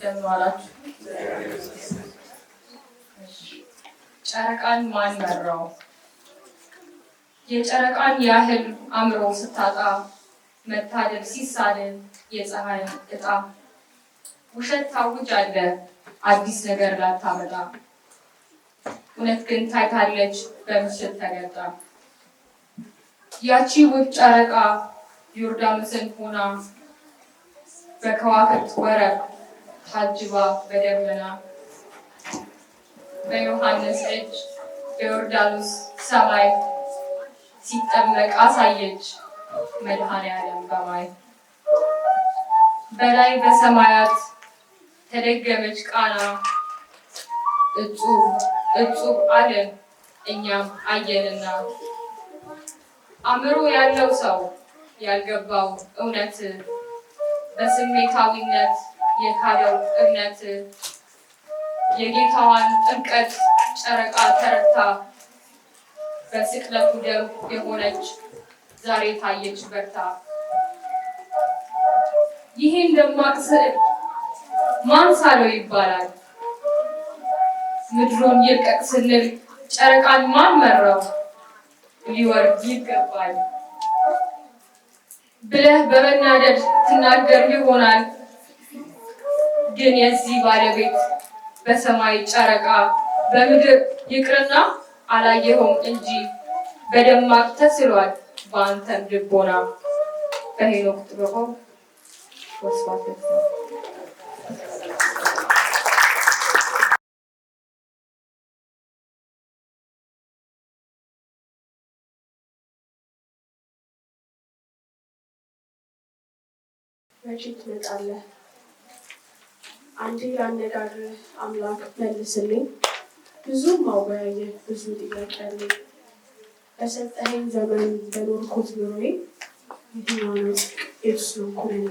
ደምዋላችሁ ጨረቃን ማን መራው? የጨረቃን ያህል አምሮ ስታጣ መታደል ሲሳልን የፀሐይ እጣ ውሸት ታውጃለ አዲስ ነገር ላታመጣ እውነት ግን ታይታለች በምሽት ተገልጣ ያቺ ውብ ጨረቃ ዮርዳኖስን ሆና በከዋክብት ወረብ ታጅባ በደመና በዮሐንስ እጅ በዮርዳኖስ ሰማይ ሲጠመቅ አሳየች መድኃኔዓለም በማይ በላይ በሰማያት ተደገመች ቃና እጹብ አለን እኛም አየንና አእምሮ ያለው ሰው ያልገባው እውነት በስሜታዊነት የካደው እምነት የጌታዋን ጥምቀት ጨረቃ ተረታ በስቅለቱ ደም የሆነች ዛሬ ታየች በርታ። ይህን ደማቅ ስዕል ማን ሳለው ይባላል? ምድሩን ይልቀቅ ስንል ጨረቃን ማን መራው? ሊወርድ ይገባል ብለህ በመናደድ ትናገር ይሆናል። ግን የዚህ ባለቤት በሰማይ ጨረቃ በምድር ይቅርና አላየኸውም እንጂ በደማቅ ተስሏል በአንተም ልቦና። በሄኖክ ጥበቆ ወስፋት መቼ ትመጣለህ? አንዴ ላነጋግርህ አምላክ መልስልኝ። ብዙም ማወያየህ ብዙ ጥያቄ አለኝ። በሰጠኸኝ ዘመን በኖርኩት ኑሮዬ የትኛው ነው የቱስ ነው ኩነኔ?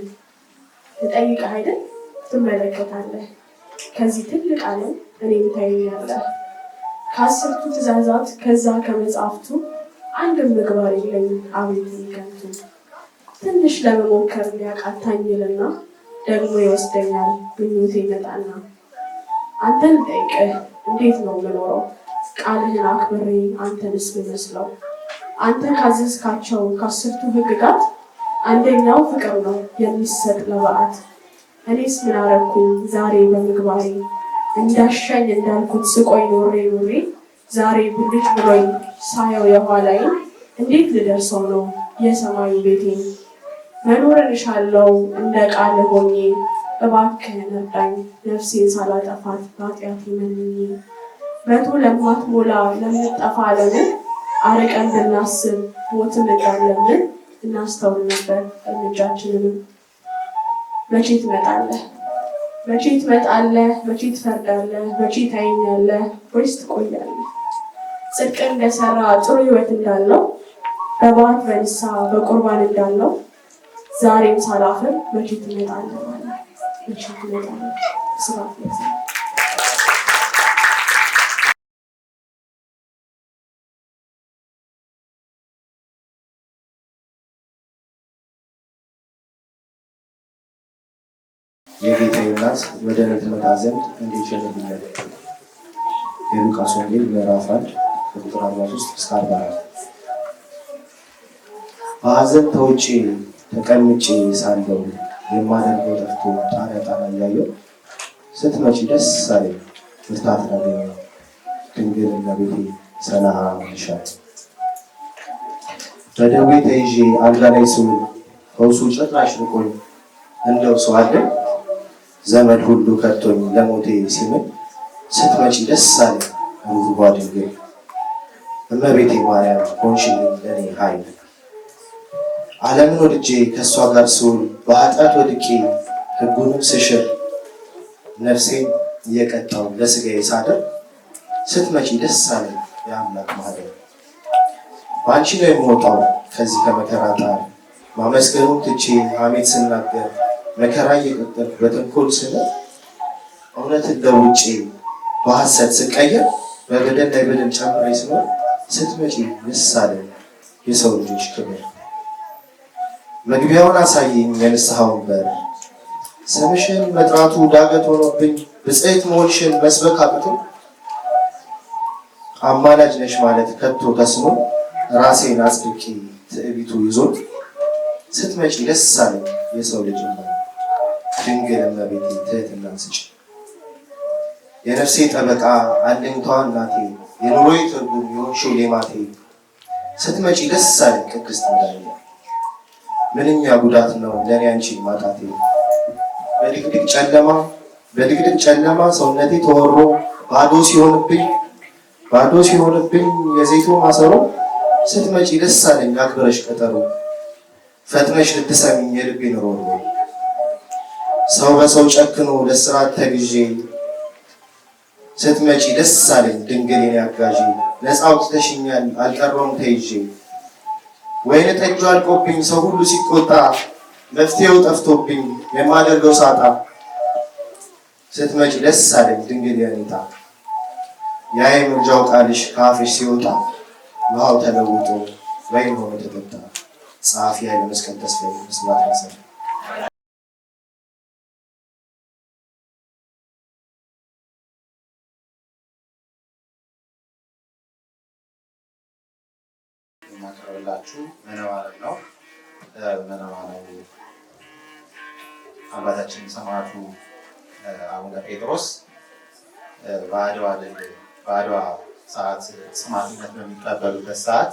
ልጠይቅህ አይደል ትመለከታለህ። ከዚህ ትልቅ ዓለም እኔም ታየኛለህ። ከአስርቱ ትእዛዛት ከዛ ከመጽሐፍቱ አንድም ምግባር የለኝም አቤት ከንቱ። ትንሽ ለመሞከር ሊያቃታኝልና ደግሞ ይወስደኛል ምኞቴ ይመጣና አንተን ጠይቅህ እንዴት ነው የምኖረው? ቃልህን አክብሬ አንተንስ ብመስለው። አንተ ካዘዝካቸው ከአስርቱ ሕግጋት አንደኛው ፍቅር ነው የሚሰጥ ለበዓት። እኔስ ምን አረኩኝ ዛሬ በምግባሬ? እንዳሻኝ እንዳልኩት ስቆይ ኖሬ ዛሬ ብልጭ ብሎኝ ሳየው የኋላዬን እንዴት ልደርሰው ነው የሰማዩ ቤቴን? መኖርን እሻለው እንደ ቃል ሆኜ እባክህን እርዳኝ ነፍሴን ሳላጠፋት በኃጢአቴ መንኜ። መቶ ለማትሞላ ለምትጠፋ ዓለምን አርቀን ብናስብ ሞትም እንዳለምን እናስተውል ነበር እርምጃችንንም። መቼ ትመጣለህ? መቼ ትመጣለህ? መቼ ትፈርዳለህ? መቼ ታየኛለህ ወይስ ትቆያለህ? ጽድቅ እንደሰራ ጥሩ ሕይወት እንዳለው በባት በንስሐ በቁርባን እንዳለው ዛሬም ሳላፍር መቼ ትመጣለህ ማለት መቼ ትመጣለህ? ስራት ነው። የጌታዬ እናት ወደ እኔ ትመጣ ዘንድ እንዴት ሸነግኛል? የሉቃስ ወንጌል ምዕራፍ 1 ቁጥር 43 እስከ 44። በሐዘን ተውጬ ተቀምጬ ሳለሁ የማደርገው ጠፍቶ ጣራ እያየሁ ስትመጪ ደስ አለኝ ብርታት አገኘሁ። ድንግል እመቤቴ ሰላም ይሻል። በደዌ ተይዤ አልጋ ላይ ስውል ፈውሱ ጭራሽ ርቆኝ እንደው ሰው አለኝ ዘመድ ሁሉ ከቶኝ ለሞቴ ሲምል ስትመጪ ደስ አለኝ ውቧ ድንግል እመቤቴ ማርያም ሆንሽልኝ ለኔ ኃይል። ዓለምን ወድጄ ከእሷ ጋር ስውል በኃጢአት ወድቄ ሕጉንም ስሽር ነፍሴን እየቀጣው ለሥጋዬ ሳድር ስትመጪ ደስ አለኝ የአምላክ ማህደር። በአንቺ ነው የምወጣው ከዚህ ከመከራ ጣር ማመስገኑን ትቼ ሐሜት ስናገር መከራ እየቀጠልኩ በተንኮል ስለት እውነትን ለውጬ በሐሰት ስቀየር በበደል ላይ በደል ጨምሬ ስኖር ስትመጪ ደስ አለኝ የሰው ልጆች ክብር። መግቢያውን አሳየኝ የንስሐውን በር ስምሽን መጥራቱ ዳገት ሆኖብኝ ብፅዕት መሆንሽን መስበክ አቅቶ አማላጅ ነሽ ማለት ከቶ ተስኖ ራሴን አጽድቄ ትዕቢቱ ይዞት ስትመጪ ደስ አለኝ የሰው ልጅ ድንግል እመቤቴ ትህትናን ስጪ የነፍሴ ጠበቃ አለኝታዋ እናቴ የኑሮዬ ትርጉም የሆንሽው ሌማቴ ስትመጪ ደስ አለኝ ቅድስት መድኃኒቴ ምንኛ ጉዳት ነው ለእኔ አንቺን ማጣቴ በድቅድቅ ጨለማ ሰውነቴ ተወሮ ባዶ ሲሆንብኝ የዘይቱ ማሰሮ ስትመጪ ደስ አለኝ አክብረሽ ቀጠሮ ፈጥነሽ ልትሰሚኝ የልቤን ሮሮ ሰው በሰው ጨክኖ ለስራት ተግዤ ስትመጪ ደስ አለኝ ድንግሌን ያጋዤ ነፃ አውጥተሽኛል አልቀረውም ተይዤ ወይን ጠጁ አልቆብኝ ሰው ሁሉ ሲቆጣ መፍትሄው ጠፍቶብኝ የማደርገው ሳጣ ስትመጪ ደስ አለኝ ድንግል የኔታ ያ የምልጃው ቃልሽ ከአፍሽ ሲወጣ ውሃው ተለውጦ ወይን ሆኖ ተጠጣ ጸሐፊ ኃይለ መስቀል ተስፋዬ ስብሐት ይሰጥ ማቀርብላችሁ መነዋረብ ነው። መነዋረቡ አባታችን ሰማዕቱ አቡነ ጴጥሮስ በአድዋ ሰዓት ሰማዕትነት በሚቀበሉበት ሰዓት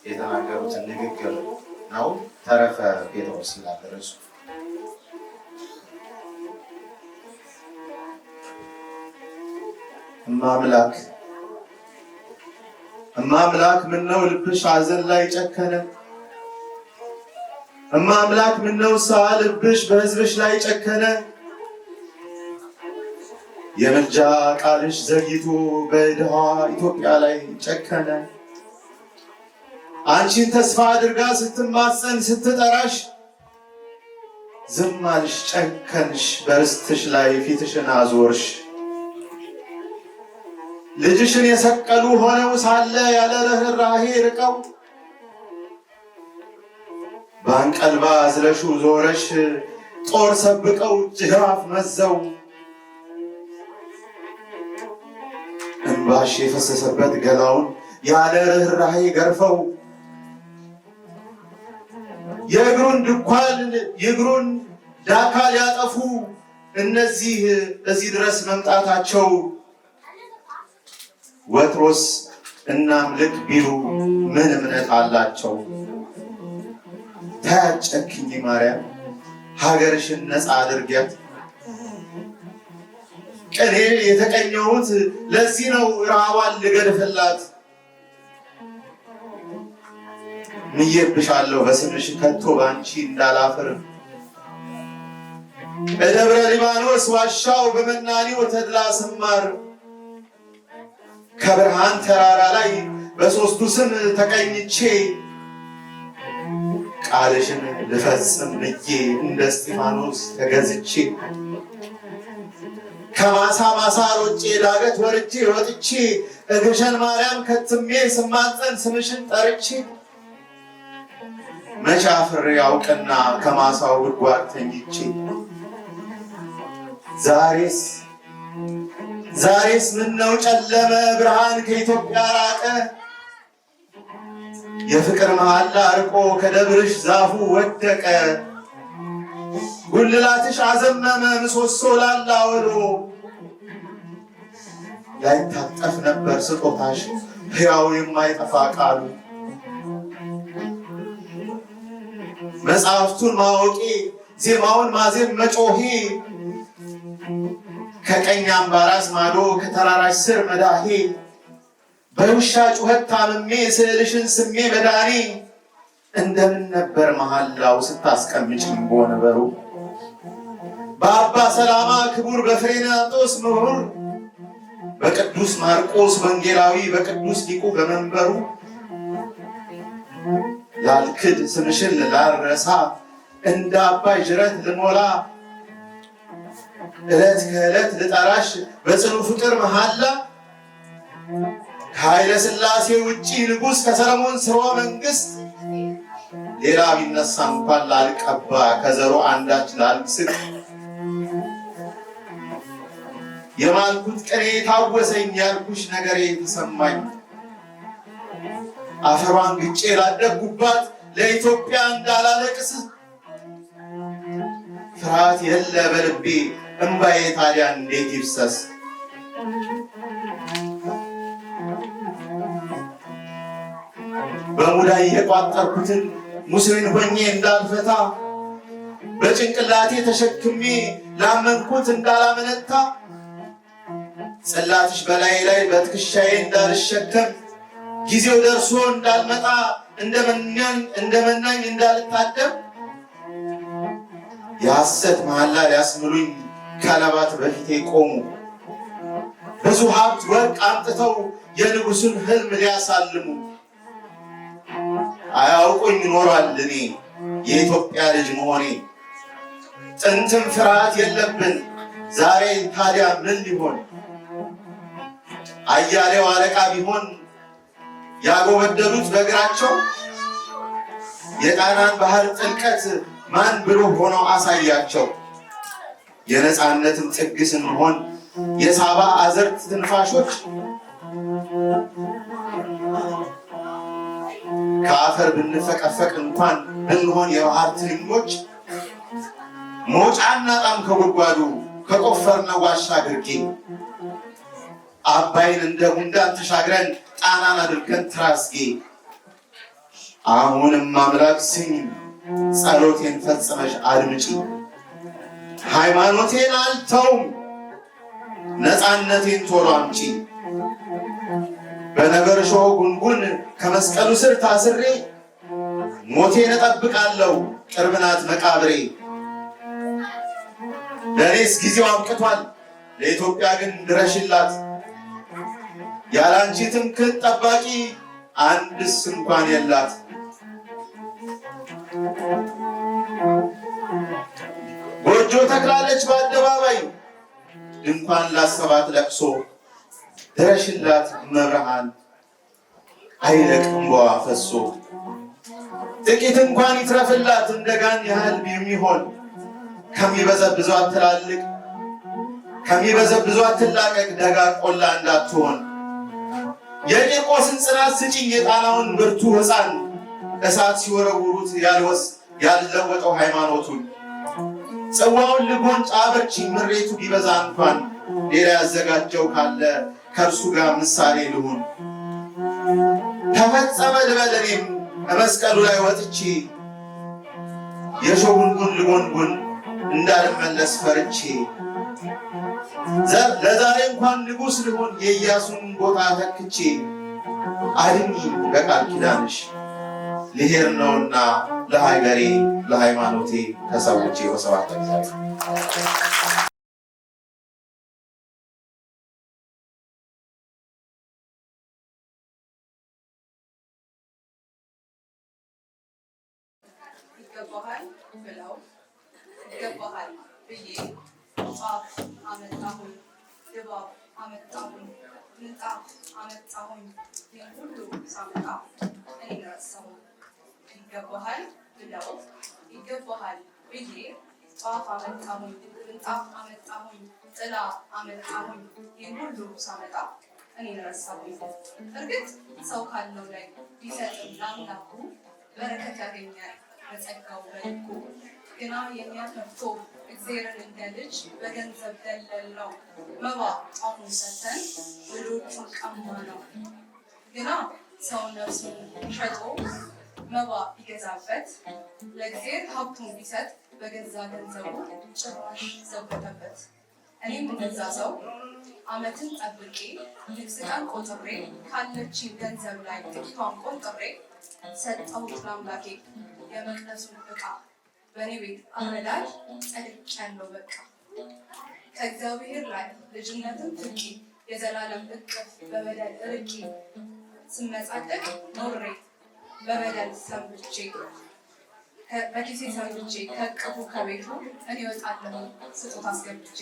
የተናገሩትን ንግግር ነው። ተረፈ ጴጥሮስ ይላል ርዕሱ። እማምላክ ምነው ልብሽ ሐዘን ላይ ጨከነ? እማምላክ ምነው ሰዋ ልብሽ በሕዝብሽ ላይ ጨከነ? የምልጃ ቃልሽ ዘግይቶ በድሃ ኢትዮጵያ ላይ ጨከነ። አንቺን ተስፋ አድርጋ ስትማፀን ስትጠራሽ ዝም አልሽ ጨከንሽ፣ በርስትሽ ላይ ፊትሽን አዞርሽ። ልጅሽን የሰቀሉ ሆነው ሳለ ያለ ርኅራኄ ርቀው በአንቀልባ አዝለሹ ዞረሽ ጦር ሰብቀው ጅራፍ መዘው እንባሽ የፈሰሰበት ገላውን ያለ ርኅራኄ ገርፈው የእግሩን ዳካ ሊያጠፉ እነዚህ እዚህ ድረስ መምጣታቸው ወትሮስ እናምልክ ቢሉ ምን እምነት አላቸው? ታያጨክኝ ማርያም ሀገርሽን ነፃ አድርጊያት። ቅኔ የተቀኘሁት ለዚህ ነው ረሃቧን ልገድፍላት። ምዬብሻለሁ በስምሽ ከቶ ባንቺ እንዳላፍር። በደብረ ሊባኖስ ዋሻው በመናኒው ተድላ ስማር ከብርሃን ተራራ ላይ በሦስቱ ስም ተቀኝቼ ቃልሽን ልፈጽም ብዬ እንደ እስጢፋኖስ ተገዝቼ ከማሳ ማሳ ሮጬ ዳገት ወርጄ ወጥቼ እግርሽን ማርያም ከትሜ ስማፀን ስምሽን ጠርቼ መቼ አፍሬ ያውቅና ከማሳው ጉድጓድ ተኝቼ ዛሬስ ምነው ጨለመ ብርሃን ከኢትዮጵያ ራቀ። የፍቅር መሐላ አርቆ ከደብርሽ ዛፉ ወደቀ። ጉልላትሽ አዘመመ ምሰሶ ላላ ወሎ ላይታጠፍ ነበር ስጦታሽ ሕያው የማይጠፋ ቃሉ። መጽሐፍቱን ማወቄ ዜማውን ማዜም መጮሄ ከቀኝ አምባራስ ማዶ ከተራራሽ ስር መዳሄ በውሻ ጩኸት ታምሜ ስዕልሽን ስሜ መዳኔ እንደምን ነበር መሐላው ስታስቀምጪኝ በወንበሩ በአባ ሰላማ ክቡር በፍሬናጦስ ምሁር በቅዱስ ማርቆስ ወንጌላዊ በቅዱስ ሊቁ በመንበሩ ላልክድ ስምሽን ላልረሳ እንደ አባይ ጅረት ልሞላ ዕለት ከዕለት ልጠራሽ በጽኑ ፍቅር መሐላ ከኃይለ ሥላሴ ውጪ ንጉሥ ከሰለሞን ስርወ መንግሥት ሌላ ቢነሳ እንኳን ላልቀባ ከዘሮ አንዳች ላልስቅ የማልኩት ቅኔ ታወሰኝ ያልኩሽ ነገሬ ተሰማኝ። አፈሯን ግጬ ላደግኩባት ለኢትዮጵያ እንዳላለቅስ ፍርሃት የለ በልቤ እምባዬ ታዲያ እንዴት ይፍሰስ? በሙዳይ የቋጠርኩትን ሙስሊም ሆኜ እንዳልፈታ በጭንቅላቴ ተሸክሜ ላመንኩት እንዳላመነታ ጽላትሽ በላይ ላይ በትከሻዬ እንዳልሸከም ጊዜው ደርሶ እንዳልመጣ እንደመናኝ እንዳልታደም የሐሰት መሐላ ሊያስምሉኝ ከለባት በፊቴ ቆሙ። ብዙ ሀብት ወርቅ አምጥተው የንጉሱን ህልም ሊያሳልሙ አያውቁኝ ኖሯል እኔ የኢትዮጵያ ልጅ መሆኔ። ጥንትም ፍርሃት የለብን ዛሬ ታዲያ ምን ሊሆን? አያሌው አለቃ ቢሆን ያጎበደሉት በእግራቸው የጣናን ባህር ጥልቀት ማን ብሎ ሆኖ አሳያቸው። የነፃነትን ጥግ ስንሆን የሳባ አዘርት ትንፋሾች ከአፈር ብንፈቀፈቅ እንኳን ብንሆን የባህር ትንኞች መውጫና ጣም ከጉድጓዱ ከቆፈርነው ዋሻ ግርጌ አባይን እንደ ጉንዳን ተሻግረን ጣናን አድርገን ትራስጌ። አሁንም አምላክ ስኝ ጸሎቴን ፈጽመሽ አድምጪ። ሃይማኖቴን አልተውም ነፃነቴን ቶሎ አምጪ። በነገርሾ ጉንጉን ከመስቀሉ ስር ታስሬ ሞቴን እጠብቃለሁ ቅርብ ናት መቃብሬ። ለእኔስ ጊዜው አብቅቷል ለኢትዮጵያ ግን ድረሽላት። ያላንቺ ትምክህት ጠባቂ አንድስ እንኳን የላት። ጎጆ ተክላለች በአደባባይ ድንኳን ላሰባት ለቅሶ። ድረሽላት መብርሃን አይለቅ እንባዋ ፈሶ። ጥቂት እንኳን ይትረፍላት እንደጋን ያህል የሚሆን ከሚበዘብዟት ትላልቅ ከሚበዘብዟት ትላቀቅ ደጋ ቆላ እንዳትሆን። የቂርቆስን ጽናት ስጪኝ የጣናውን ብርቱ ሕፃን እሳት ሲወረውሩት ያልለወጠው ሃይማኖቱን። ጽዋውን ልጎንጭ አበርቺኝ ምሬቱ ቢበዛ እንኳን ሌላ ያዘጋጀው ካለ ከእርሱ ጋር ምሳሌ ልሁን። ተፈጸመ ልበል እኔም ከመስቀሉ ላይ ወጥቼ የሾጉንጉን ልጎንጉን እንዳልመለስ ፈርቼ። ለዛሬ እንኳን ንጉሥ ልሆን የኢያሱን ቦታ ተክቼ። አድኝ በቃል ኪዳንሽ ልሄድ ነውና ለሀገሬ ለሃይማኖቴ ተሰውቼ ወሰባት ይገባሃል ብለው ይገባሃል ብዬ ጧፍ አመጣሁኝ ድባብ አመጣሁኝ ምንጣፍ አመጣሁኝ ይህን ሁሉ ሳመጣ እኔ ረሳሁ። ይገባሃል ብለው ይገባሃል ብዬ ጧፍ አመጣሁኝ ምንጣፍ አመጣሁኝ ጥላ አመጣሁኝ ይህን ሁሉ ሳመጣ እኔ ረሳሁኝ። እርግጥ ሰው ካለው ላይ ቢሰጥም ለአምላኩ በረከት ያገኛል በጸጋው በልኩ። ግና የሚያከፍቶ እግዚአብሔርን እንደ ልጅ በገንዘብ ደለል ነው። መባ ጣሙን ሰተን ውሎቹን ቀማ ነው። ግና ሰው ነፍሱን ሸጦ መባ ቢገዛበት ለእግዚአብሔር ሀብቱን ቢሰጥ በገዛ ገንዘቡ ጭራሽ ዘበተበት። እኔም እንደዛ ሰው ዓመትን ጠብቄ ልብስ ቀን ቆጥሬ ካለችኝ ገንዘብ ላይ ጥቂቷን ቆጥሬ ሰጠሁት ለአምላኬ የመቅደሱን ዕቃ። በእኔ ቤት አረዳድ ጸድቄያለሁ በቃ። ከእግዚአብሔር ላይ ልጅነትን ፍቄ የዘላለም እቅፍ በበደል ርቄ ስመጻደቅ ኖሬ በበደል ሰንብቼ በኪሴ ሰንብቼ ከእቅፉ ከቤቱ እኔ እወጣለሁ ስጦታ አስገብቼ።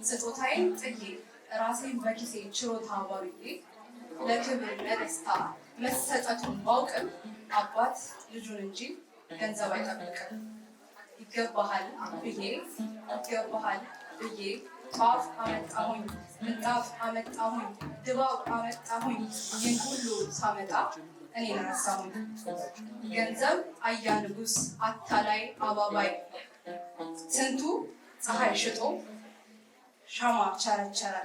ስጦታዬን ጥዬ ራሴን በኪሴ ችሮታ ባብዬ ለክብር ለደስታ መሰጠቱን ባውቅም አባት ልጁን እንጂ ገንዘብ አይጠብቅም። ይገባሃል ብዬ ይገባሃል ብዬ ጧፍ አመጣሁኝ፣ ምንጣፍ አመጣሁኝ፣ ድባብ አመጣሁኝ። ይህን ሁሉ ሳመጣ እኔን ረሳሁኝ። ገንዘብ አያ ንጉሥ አታላይ አባባይ ስንቱ ፀሐይ ሽጦ ሻማ ቸረቸረ።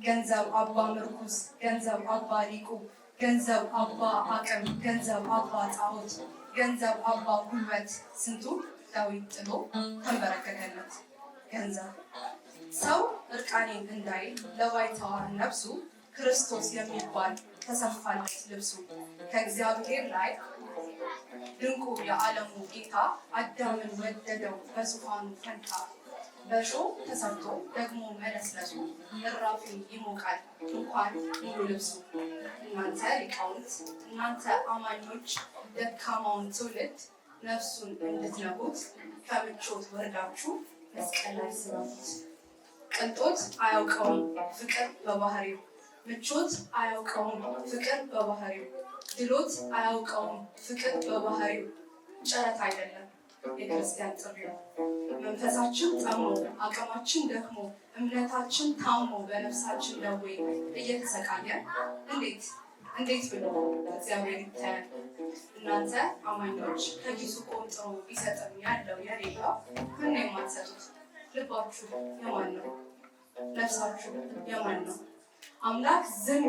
ገንዘብ አባ ምርኩዝ፣ ገንዘብ አባ ሊቁ፣ ገንዘብ አባ አቅም፣ ገንዘብ አባ ጣዖት፣ ገንዘብ አባ ጉልበት ስንቱ ዳዊት ጥሎ ተንበረከከለት። ገንዘብ ሰው እርቃኔን እንዳይል ለባይተዋር ነፍሱ ክርስቶስ የሚባል ተሰፋለት ልብሱ። ከእግዚአብሔር ላይ ድንቁ የዓለሙ ጌታ አዳምን ወደደው በዙፋኑ ፈንታ። በእሾህ ተሰርቶ ደግሞ መለስለሱ እራፊው ይሞቃል እንኳን ሙሉ ልብሱ። እናንተ ሊቃውንት፣ እናንተ አማኞች ደካማውን ትውልድ ነፍሱን እንድትነኩት ከምቾት ወርዳችሁ መስቀል ላይ ስበቡት። ቅንጦት አያውቀውም ፍቅር በባህሪው፣ ምቾት አያውቀውም ፍቅር በባህሪው፣ ድሎት አያውቀውም ፍቅር በባህሪው። ጨረት አይደለም የክርስቲያን ጥሪው። መንፈሳችን ጠሞ አቅማችን ደክሞ እምነታችን ታሞ በነፍሳችን ደዌ እየተሰቃየን እንዴት ብሎ እግዚአብሔር ይታያል? እናንተ አማኞች ከኪሱ ቆንጥሮ ቢሰጥም ያለው የሌለው ምን የማትሰጡት? ልባችሁ የማን ነው? ነፍሳችሁ የማን ነው? አምላክ ዝም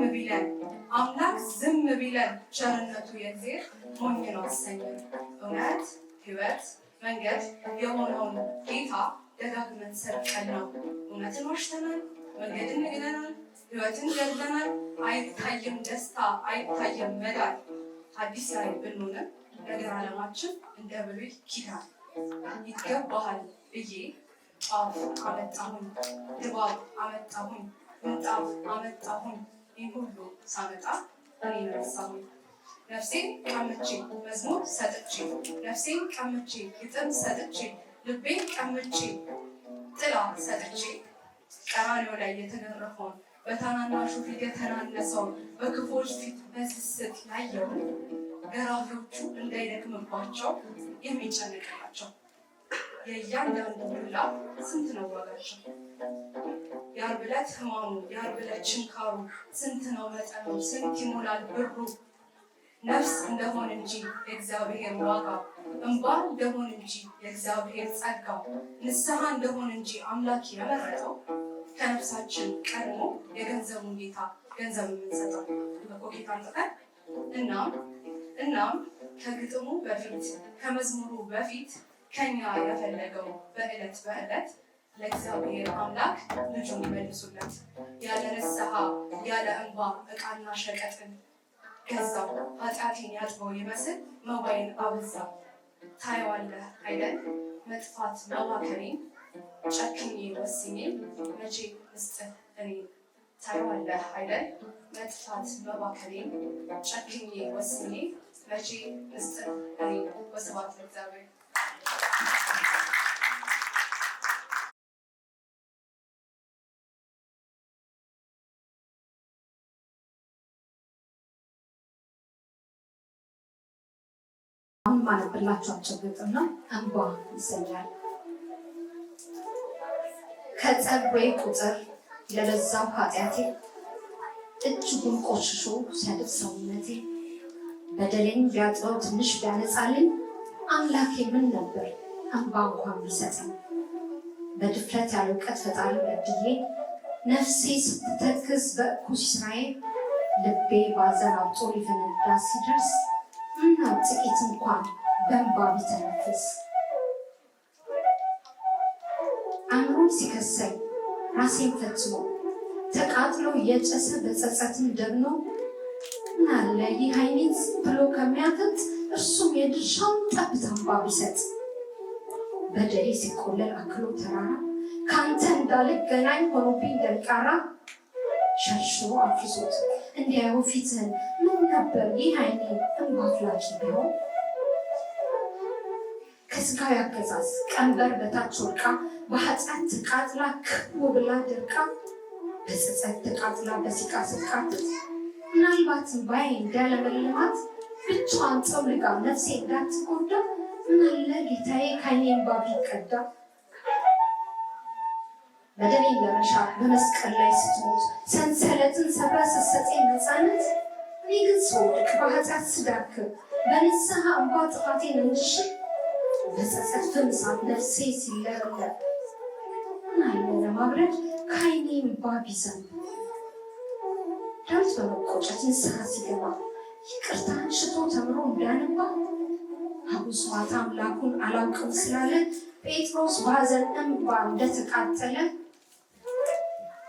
ቢለን ቸርነቱ የእግዚአብሔር ሞኝ ነው አሰኘን። እውነት ሕይወት መንገድ የሆነውን ጌታ ደጋግመን ሰርቀን ነው። እውነትን ዋሽተናል፣ መንገድን ንግደናል፣ ሕይወትን ገድለናል። አይታይም ደስታ አይታይም መዳን። አዲስ ላይ ብንሆንም ነገር ዓለማችን እንደ ብሉይ ኪዳን። ይገባሃል ብዬ ጧፍ አመጣሁኝ፣ ድባብ አመጣሁኝ፣ ምንጣፍ አመጣሁኝ። ይህ ሁሉ ሳመጣ እኔን ረሳሁኝ። ነፍሴን ቀምቼ መዝሙር ሰጥቼ፣ ነፍሴን ቀምቼ ግጥም ሰጥቼ፣ ልቤን ቀምቼ ጥላ ሰጥቼ፣ ቀራንዮ ላይ የተገረፈውን በታናናሹ ፊት የተናነሰውን በክፎች ፊት በስስት ያየውን ገራፊዎቹ እንዳይደክምባቸው የሚጨነቅላቸው የእያንዳንዱ ዱላ ስንት ነው ዋጋቸው? የዓርብ ዕለት ሕማሙ የዓርብ ዕለት ችንካሩ ስንት ነው መጠኑ? ስንት ይሞላል ብሩ? ነፍስ እንደሆን እንጂ የእግዚአብሔር ዋጋው፣ እንባ እንደሆን እንጂ የእግዚአብሔር ጸጋው፣ ንስሐ እንደሆን እንጂ አምላክ የመረጠው ከነፍሳችን ቀድሞ የገንዘቡን ጌታ ገንዘብ የምንሰጠው በኮኬት አንጥፈን። እናም ከግጥሙ በፊት ከመዝሙሩ በፊት ከኛ የፈለገው በዕለት ለእግዚአብሔር አምላክ ልጁን ይመልሱለት። ያለ ንስሐ ያለ እንባ ዕቃና ሸቀጥን ገዛው። ኃጢአቴን ያጥበው ይመስል መባይን አበዛው። ታየዋለህ አይደል መጥፋት መባከኔን፣ ጨክኜ ወስኜ መቼ ልስጥህ እኔን። ታየዋለህ አይደል መጥፋት መባከኔን፣ ጨክኜ ወስኜ መቼ ልስጥህ እኔን። ወስብሐት ለእግዚአብሔር። አሁን ማነብላችሁ አጭር ግጥም ነው። እንባ ይሰኛል። ከጸጉሬ ቁጥር ለበዛው ኃጢአቴ እጅጉን ቆሽሾ ሲያድፍ ሰውነቴ፣ በደሌን ቢያጥበው ትንሽ ቢያነጻልኝ አምላኬ ምን ነበር እንባ እንኳን ቢሰጠኝ። በድፍረት ያለ እውቀት ፈጣሪ በድዬ ነፍሴ ስትተክዝ በእኩይ ስራዬ፣ ልቤ ባዘን አብጦ ሊፈነዳ ሲደርስ ምነው ጥቂት እንኳን በእንባ ቢተነፍስ። አእምሮን ሲከሰኝ ራሴን ፈጽሞ ተቃጥሎ እየጨሰ በጸጸትም ደግሞ ምናለ ይህ ዓይኔን ብሎ ከሚያከት እርሱም የድርሻውን ጠብታ እንባ ቢሰጥ። በደሌ ሲቆለል አክሎ ተራራ ከአንተ እንዳልገናኝ ሆኖብኝ ደንቃራ፣ ሸርሽሮ አፍርሶት እንዲያዩ ፊትህን ምን ነበር ይህ ዓይኔ እንባ አፍላቂ ቢሆን። ከስጋዊ አገዛዝ ቀንበር በታች ወድቃ በኃጢአት ተቃጥላ ክው ብላ ደርቃ፣ በጸጸት ተቃጥላ በሲቃ ስትቃትት ምናልባትም ባይ እንዳለመልማት ብቻዋን ጠውልጋ ነፍሴ እንዳትጎዳ ምናለ ጌታዬ ከዓይኔ እንባ ቢቀዳ። በደሌን ለመሻር በመስቀል ላይ ስትሞት ሰንሰለትን ሰብረ ስትሰጠኝ ነፃነት እኔ ግን ስወድቅ በኃጢአት ስዳክር በንስሐ እንባ ጥፋቴን እንድሽር በጸጸት ፍም እሳት ነፍሴ ሲለበለብ ምን አለ ለማብረድ ከዓይኔ እንባ ቢዘንብ ዳዊት በመቆጨት ንስሐ ሲገባ ይቅርታን ሽቶ ተምሮ እንዳነባ አቡሷት አምላኩን አላውቅም ስላለ ጴጥሮስ ባዘን እንባ እንደተቃጠለ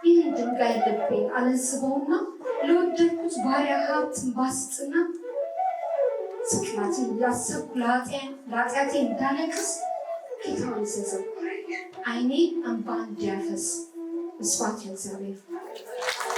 ይህን ድንጋይ ልቤን አለዝበውና ለወደድኩት ባሪያ ሀብትን ባስጥና ስቅላትን እያሰብኩ ለኃጢአቴ እንዳለቅስ ጌታውን ዘዘው ዓይኔ እንባ እንዲያፈስ መስዋዕት ለእግዚአብሔር